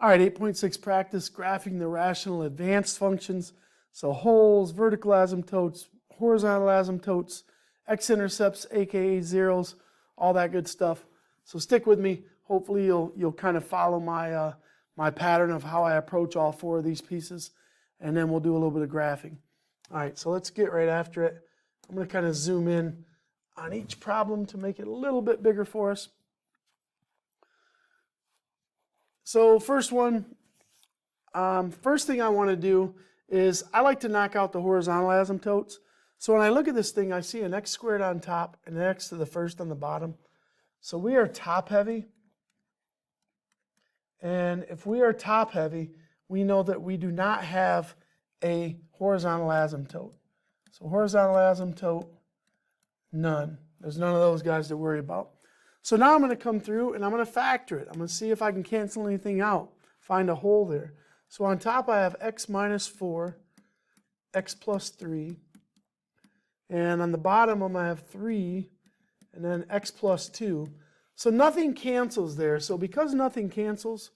All right, 8.6 practice graphing the rational advanced functions. So holes, vertical asymptotes, horizontal asymptotes, x-intercepts, aka zeros, all that good stuff. So stick with me. Hopefully you'll kind of follow my my pattern of how I approach all four of these pieces, and then we'll do a little bit of graphing. All right, so let's get right after it. I'm going to kind of zoom in on each problem to make it a little bit bigger for us. So first one, first thing I want to do is I like to knock out the horizontal asymptotes. So when I look at this thing, I see an x squared on top and an x to the first on the bottom. So we are top heavy. And if we are top heavy, we know that we do not have a horizontal asymptote. So horizontal asymptote, none. There's none of those guys to worry about. So now I'm going to come through and I'm going to factor it. I'm going to see if I can cancel anything out, find a hole there. So on top I have x minus 4, x plus 3. And on the bottom I'm going to have 3 and then x plus 2. So nothing cancels there. So because nothing cancels,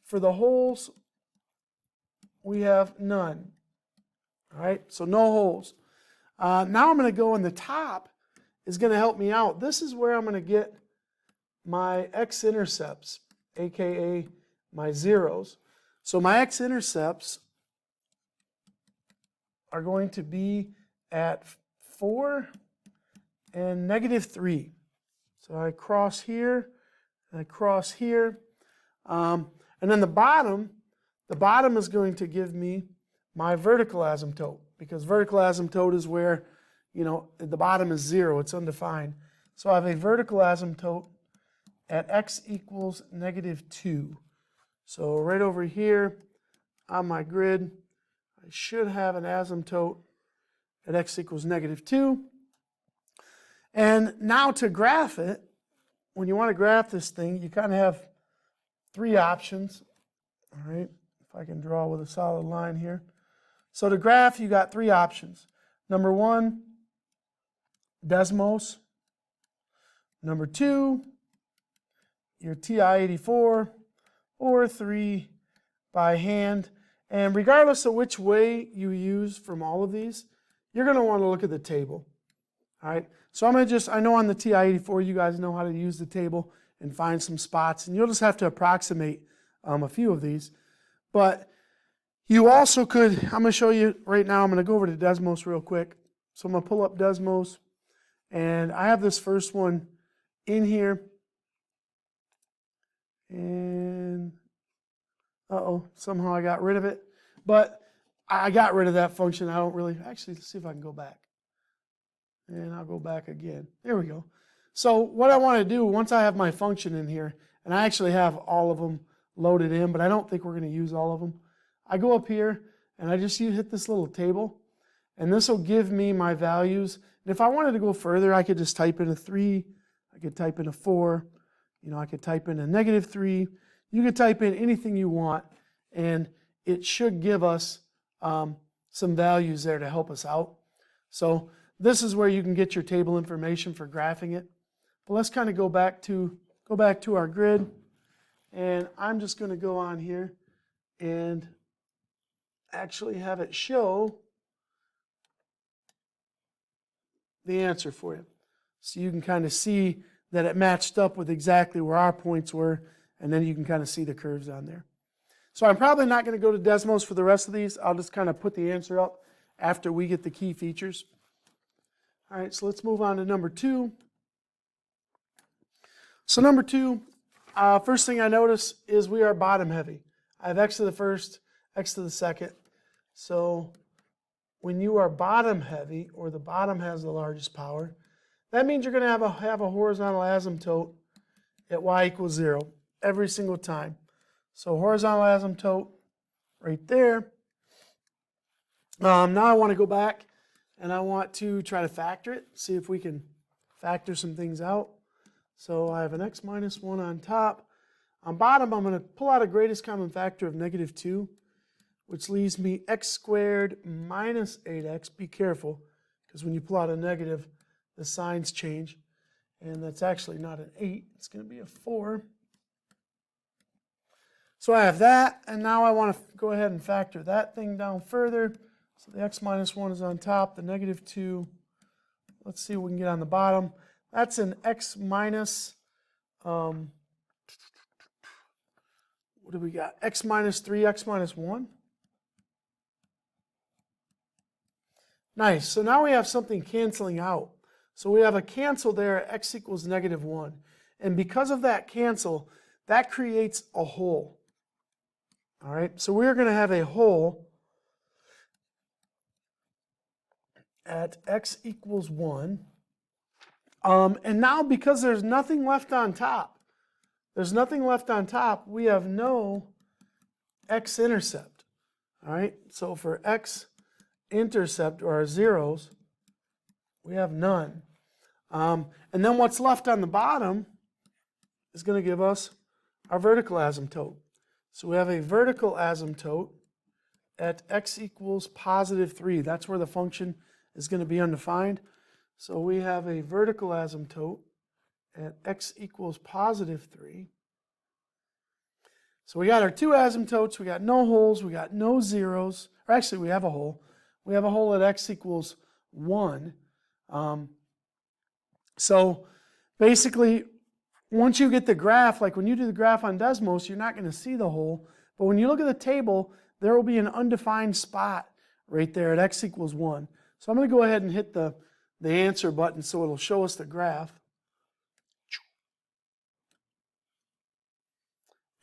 for the holes we have none. All right, so no holes. Now I'm going to go in the top is going to help me out. This is where I'm going to get my x-intercepts, aka my zeros. So my x-intercepts are going to be at 4 and negative 3. So I cross here, and I cross here. And then the bottom is going to give me my vertical asymptote, because vertical asymptote is where, you know, the bottom is 0, it's undefined. So I have a vertical asymptote at x equals negative 2. So right over here on my grid, I should have an asymptote at x equals negative 2. And now to graph it, when you want to graph this thing, you kind of have 3 options. All right, if I can draw with a solid line here. So to graph, you got 3 options. Number 1, Desmos. Number 2, your TI-84, or 3 by hand. And regardless of which way you use from all of these, you're going to want to look at the table. All right, so I'm going to just, I know on the TI-84 you guys know how to use the table and find some spots, and you'll just have to approximate a few of these. But you also could, I'm going to show you right now, I'm going to go over to Desmos real quick. So I'm going to pull up Desmos, and I have this first one in here. And, somehow I got rid of it. But I got rid of that function. I don't really, actually, let's see if I can go back. And I'll go back again. There we go. So what I want to do, once I have my function in here, and I actually have all of them loaded in, but I don't think we're going to use all of them. I go up here, and I just hit this little table, and this will give me my values. And if I wanted to go further, I could just type in a 3, I could type in a 4, you know, I could type in a negative 3. You could type in anything you want, and it should give us some values there to help us out. So this is where you can get your table information for graphing it. But let's kind of go back to our grid, and I'm just going to go on here and actually have it show the answer for you. So you can kind of see that it matched up with exactly where our points were, and then you can kind of see the curves on there. So I'm probably not going to go to Desmos for the rest of these. I'll just kind of put the answer up after we get the key features. All right, so let's move on to number 2. So number 2, first thing I notice is we are bottom heavy. I have x to the first, x to the second. So when you are bottom heavy, or the bottom has the largest power, that means you're going to have a horizontal asymptote at y equals 0 every single time. So horizontal asymptote right there. Now I want to go back and I want to try to factor it, see if we can factor some things out. So I have an x minus 1 on top. On bottom, I'm going to pull out a greatest common factor of negative 2, which leaves me x squared minus 8x. Be careful, because when you pull out a negative, the signs change. And that's actually not an 8. It's going to be a 4. So I have that, and now I want to go ahead and factor that thing down further. So the x minus 1 is on top, the negative 2. Let's see what we can get on the bottom. That's an x minus, what do we got? X minus 3, x minus 1. Nice. So now we have something canceling out. So we have a cancel there at x equals negative 1. And because of that cancel, that creates a hole. All right, so we're going to have a hole at x equals 1. And now because there's nothing left on top, we have no x-intercept. All right, so for x-intercept, or our zeros, we have none. And then what's left on the bottom is going to give us our vertical asymptote. So we have a vertical asymptote at x equals positive 3. That's where the function is going to be undefined. So we have a vertical asymptote at x equals positive 3. So we got our two asymptotes. We got no holes. We got no zeros. Or actually, we have a hole. We have a hole at x equals 1. So basically, once you get the graph, like when you do the graph on Desmos, you're not going to see the hole. But when you look at the table, there will be an undefined spot right there at x equals 1. So I'm going to go ahead and hit the answer button so it'll show us the graph.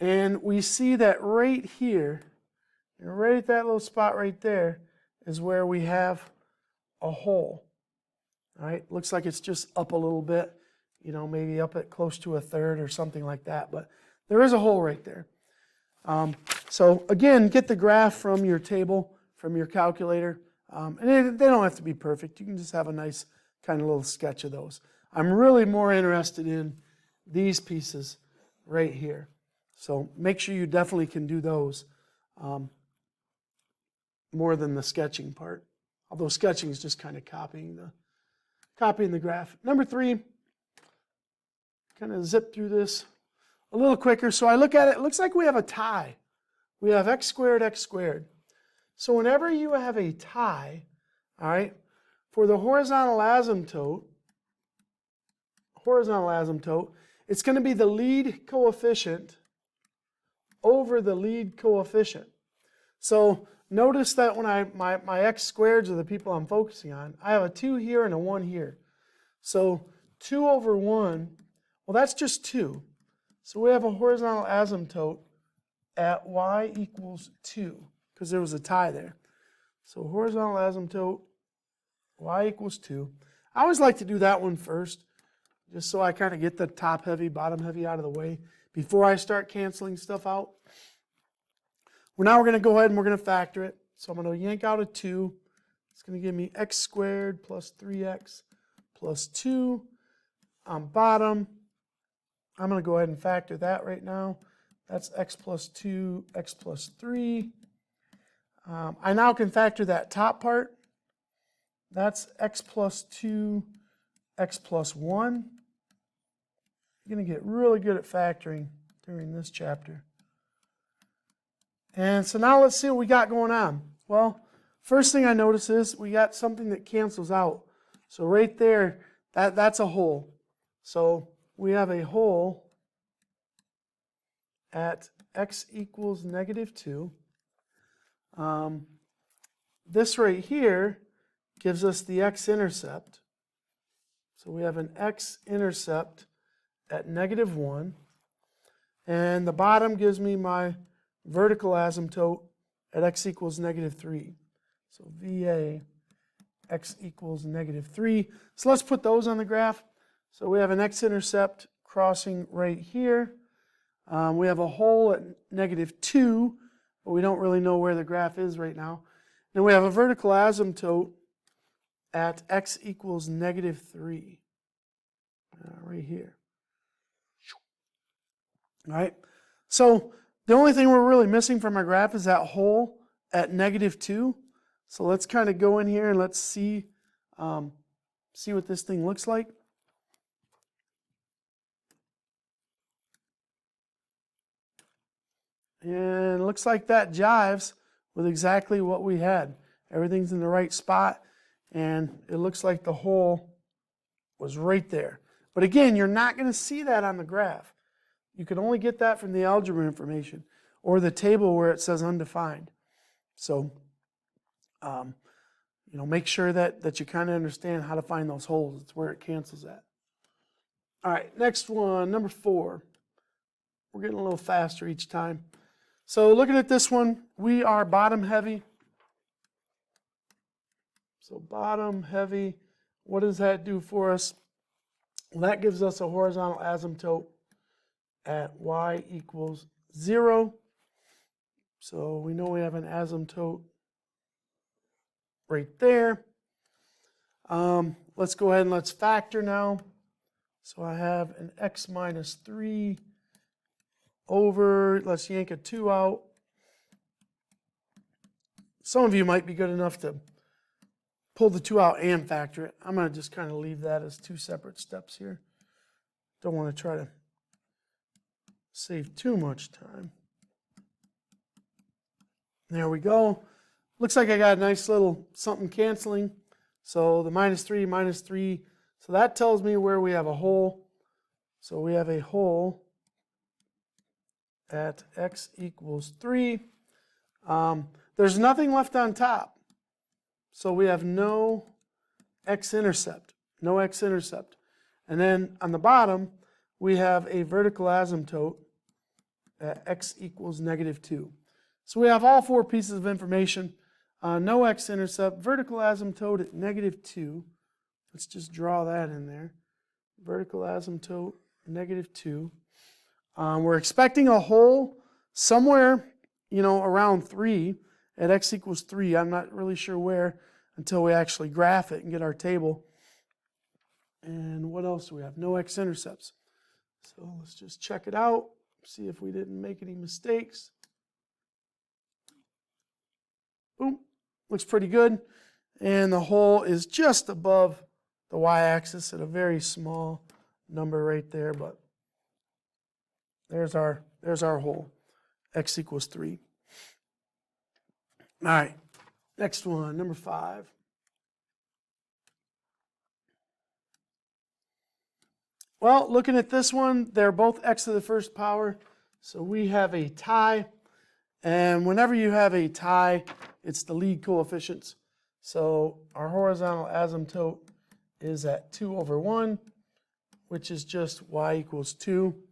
And we see that right here, right at that little spot right there, is where we have a hole. All right, looks like it's just up a little bit. You know, maybe up at close to a third or something like that. But there is a hole right there. So again, get the graph from your table, from your calculator. And they don't have to be perfect. You can just have a nice kind of little sketch of those. I'm really more interested in these pieces right here. So make sure you definitely can do those more than the sketching part. Although sketching is just kind of copying the graph. Number 3. Kind of zip through this a little quicker. So I look at it, it looks like we have a tie. We have x squared, x squared. So whenever you have a tie, all right, for the horizontal asymptote, it's going to be the lead coefficient over the lead coefficient. So notice that when my x squareds are the people I'm focusing on, I have a 2 here and a 1 here. So 2 over 1, well, that's just 2. So we have a horizontal asymptote at y equals 2, because there was a tie there. So horizontal asymptote, y equals 2. I always like to do that one first, just so I kind of get the top heavy, bottom heavy out of the way before I start canceling stuff out. Now we're going to go ahead and we're going to factor it. So I'm going to yank out a 2. It's going to give me x squared plus 3x plus 2 on bottom. I'm going to go ahead and factor that right now. That's x plus 2, x plus 3. I now can factor that top part. That's x plus 2, x plus 1. You're going to get really good at factoring during this chapter. And so now let's see what we got going on. Well, first thing I notice is we got something that cancels out. So right there, that's a hole. So we have a hole at x equals negative 2. This right here gives us the x-intercept. So we have an x-intercept at negative 1. And the bottom gives me my vertical asymptote at x equals negative 3. So VA, x equals negative 3. So let's put those on the graph. So we have an x-intercept crossing right here. We have a hole at negative 2, but we don't really know where the graph is right now. Then we have a vertical asymptote at x equals negative 3. Right here. All right. So the only thing we're really missing from our graph is that hole at negative 2. So let's kind of go in here and let's see what this thing looks like. And looks like that jives with exactly what we had. Everything's in the right spot, and it looks like the hole was right there. But again, you're not going to see that on the graph. You can only get that from the algebra information or the table where it says undefined. So, make sure that you kind of understand how to find those holes. It's where it cancels at. All right, next one, number 4. We're getting a little faster each time. So looking at this one, we are bottom heavy. So bottom heavy, what does that do for us? Well, that gives us a horizontal asymptote at y equals 0. So we know we have an asymptote right there. Let's go ahead and let's factor now. So I have an x minus 3 over, let's yank a 2 out. Some of you might be good enough to pull the 2 out and factor it. I'm going to just kind of leave that as 2 separate steps here. Don't want to try to save too much time. There we go. Looks like I got a nice little something canceling. So the minus 3, minus 3. So that tells me where we have a hole. So we have a hole at x equals 3. There's nothing left on top. So we have no x-intercept. No x-intercept. And then on the bottom, we have a vertical asymptote at x equals -2. So we have all 4 pieces of information. No x-intercept, vertical asymptote at -2. Let's just draw that in there. Vertical asymptote, -2. We're expecting a hole somewhere, around 3 at x equals 3. I'm not really sure where until we actually graph it and get our table. And what else do we have? No x-intercepts. So let's just check it out, see if we didn't make any mistakes. Boom. Looks pretty good. And the hole is just above the y-axis at a very small number right there, but there's our hole. X equals 3. All right. Next one, number 5. Well, looking at this one, they're both x to the first power. So we have a tie. And whenever you have a tie, it's the lead coefficients. So our horizontal asymptote is at 2 over 1, which is just y equals 2.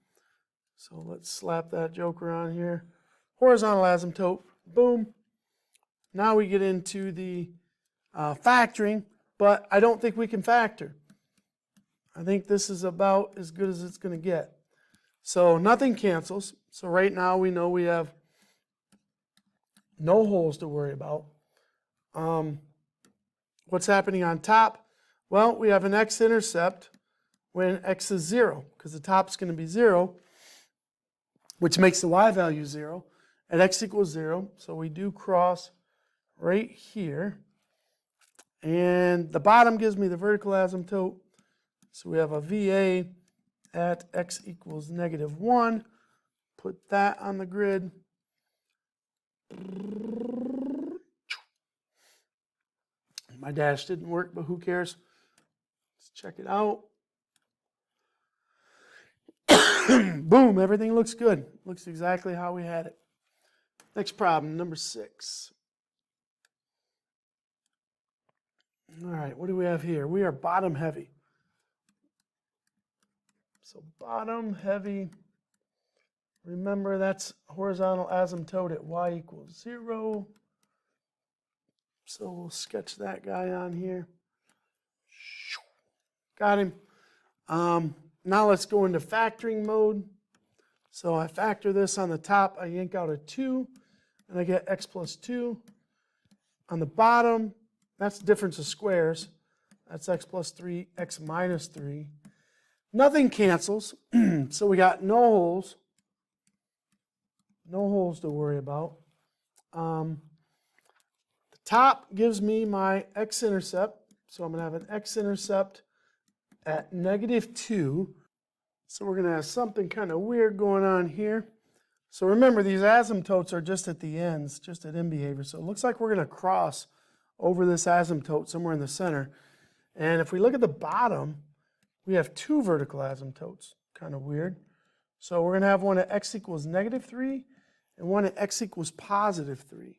So let's slap that joker on here. Horizontal asymptote, boom. Now we get into the factoring, but I don't think we can factor. I think this is about as good as it's going to get. So nothing cancels. So right now we know we have no holes to worry about. What's happening on top? Well, we have an x-intercept when x is 0, because the top's going to be 0, which makes the y value 0, at x equals 0. So we do cross right here. And the bottom gives me the vertical asymptote. So we have a VA at x equals -1. Put that on the grid. My dash didn't work, but who cares? Let's check it out. Boom, everything looks good. Looks exactly how we had it. Next problem, number 6. All right, what do we have here? We are bottom heavy. So bottom heavy, remember that's horizontal asymptote at y equals 0. So we'll sketch that guy on here. Got him. Now let's go into factoring mode. So I factor this on the top. I yank out a 2, and I get x plus 2. On the bottom, that's the difference of squares. That's x plus 3, x minus 3. Nothing cancels, so we got no holes. No holes to worry about. The top gives me my x-intercept, so I'm going to have an x-intercept at -2. So we're going to have something kind of weird going on here. So remember, these asymptotes are just at the ends, just at end behavior. So it looks like we're going to cross over this asymptote somewhere in the center. And if we look at the bottom, we have two vertical asymptotes. Kind of weird. So we're going to have one at x equals -3 and one at x equals +3.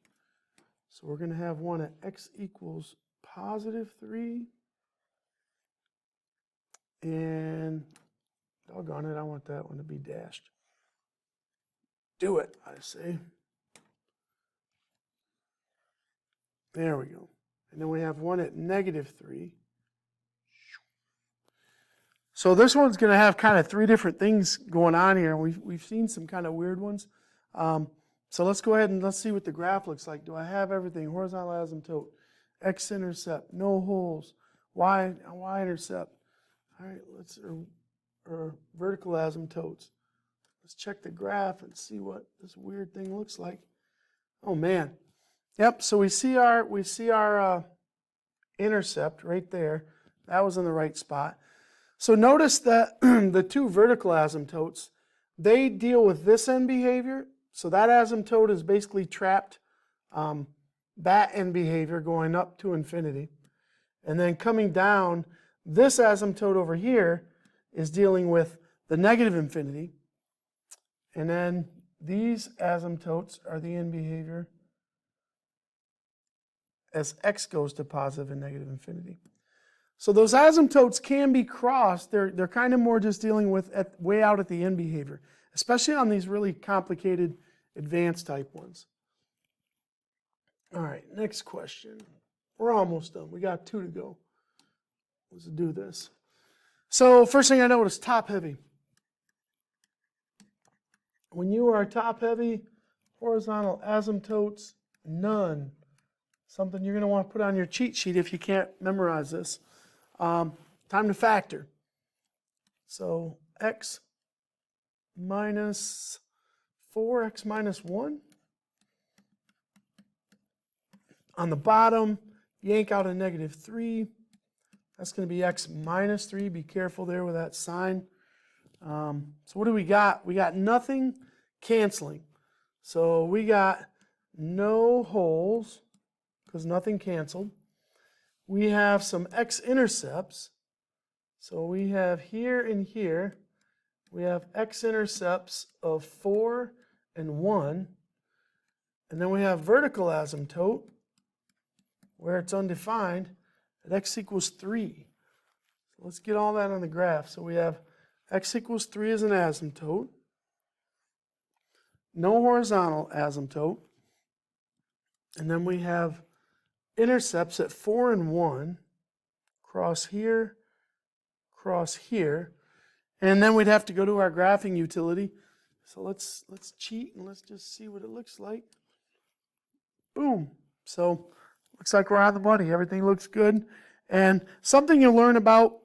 So we're going to have one at x equals +3. And doggone it, I want that one to be dashed. Do it, I say. There we go. And then we have one at -3. So this one's going to have kind of three different things going on here. We've seen some kind of weird ones. So let's go ahead and let's see what the graph looks like. Do I have everything? Horizontal asymptote, x-intercept, no holes, y-intercept. All right, or vertical asymptotes. Let's check the graph and see what this weird thing looks like. Oh man. Yep, so we see our intercept right there. That was in the right spot. So notice that the two vertical asymptotes, they deal with this end behavior. So that asymptote is basically trapped that end behavior going up to infinity. And then coming down, this asymptote over here is dealing with the negative infinity. And then these asymptotes are the end behavior as x goes to positive and negative infinity. So those asymptotes can be crossed. They're kind of more just dealing with way out at the end behavior, especially on these really complicated advanced type ones. All right, next question. We're almost done. We got 2 to go. Let's do this. So first thing I know is top heavy. When you are top heavy, horizontal asymptotes, none. Something you're going to want to put on your cheat sheet if you can't memorize this. Time to factor. So x minus 4, x minus 1. On the bottom, yank out a -3. That's going to be x minus 3. Be careful there with that sign. So what do we got? We got nothing canceling. So we got no holes because nothing canceled. We have some x-intercepts. So we have here and here, we have x-intercepts of 4 and 1. And then we have vertical asymptote, where it's undefined, at x equals 3. So let's get all that on the graph. So we have x equals 3 as an asymptote, no horizontal asymptote, and then we have intercepts at 4 and 1, cross here, and then we'd have to go to our graphing utility. So let's cheat and let's just see what it looks like. Boom. So looks like we're on the money. Everything looks good. And something you'll learn about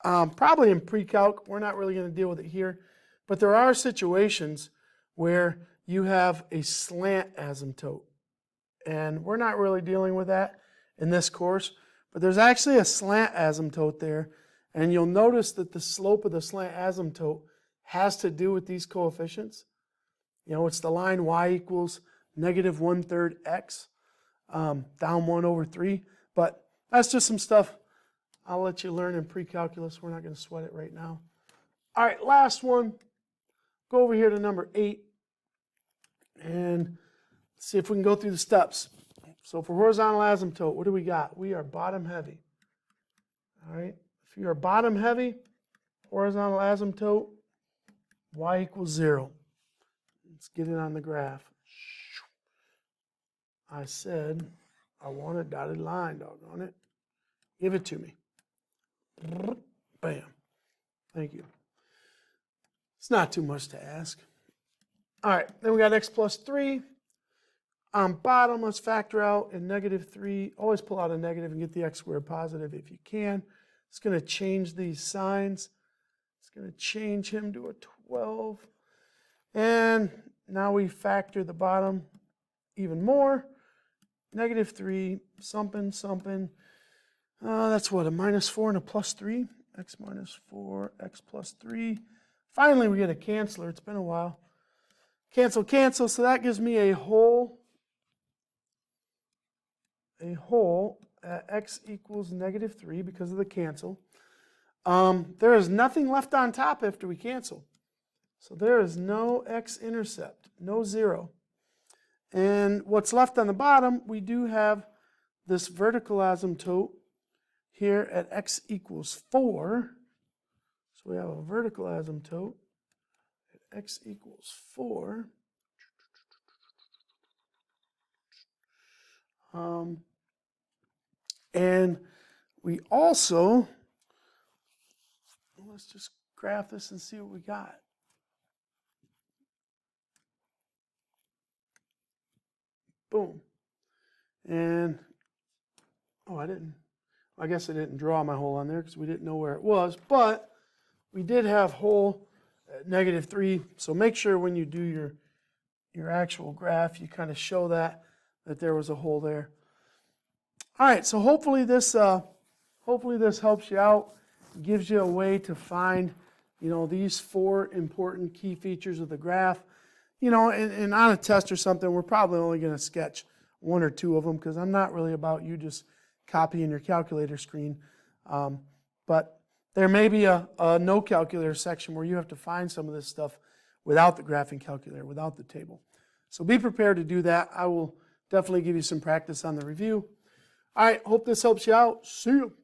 probably in pre-calc. We're not really going to deal with it here, but there are situations where you have a slant asymptote. And we're not really dealing with that in this course, but there's actually a slant asymptote there, and you'll notice that the slope of the slant asymptote has to do with these coefficients. You know, it's the line y equals -1/3 x, down 1/3, but that's just some stuff I'll let you learn in pre-calculus. We're not going to sweat it right now. All right, last one. Go over here to number 8, and see if we can go through the steps. So for horizontal asymptote, what do we got? We are bottom heavy. All right. If you are bottom heavy, horizontal asymptote, y equals 0. Let's get it on the graph. I said I want a dotted line, doggone it. Give it to me. Bam. Thank you. It's not too much to ask. All right, then we got x plus 3. On bottom, let's factor out a -3. Always pull out a negative and get the x squared positive if you can. It's going to change these signs. It's going to change him to a 12. And now we factor the bottom even more. -3, something. That's what, a -4 and a +3? X minus 4, x plus 3. Finally, we get a canceler. It's been a while. Cancel, cancel, so that gives me a whole at x equals -3 because of the cancel. There is nothing left on top after we cancel. So there is no x-intercept, no 0. And what's left on the bottom, we do have this vertical asymptote here at x equals 4. So we have a vertical asymptote at x equals 4. And we also, let's just graph this and see what we got. Boom. And, oh, I guess I didn't draw my hole on there because we didn't know where it was, but we did have hole at -3. So make sure when you do your actual graph, you kind of show that there was a hole there. All right, so hopefully this helps you out, gives you a way to find, these 4 important key features of the graph. And on a test or something, we're probably only going to sketch 1 or 2 of them because I'm not really about you just copying your calculator screen. But there may be a no calculator section where you have to find some of this stuff without the graphing calculator, without the table. So be prepared to do that. I will definitely give you some practice on the review. All right, hope this helps you out. See you.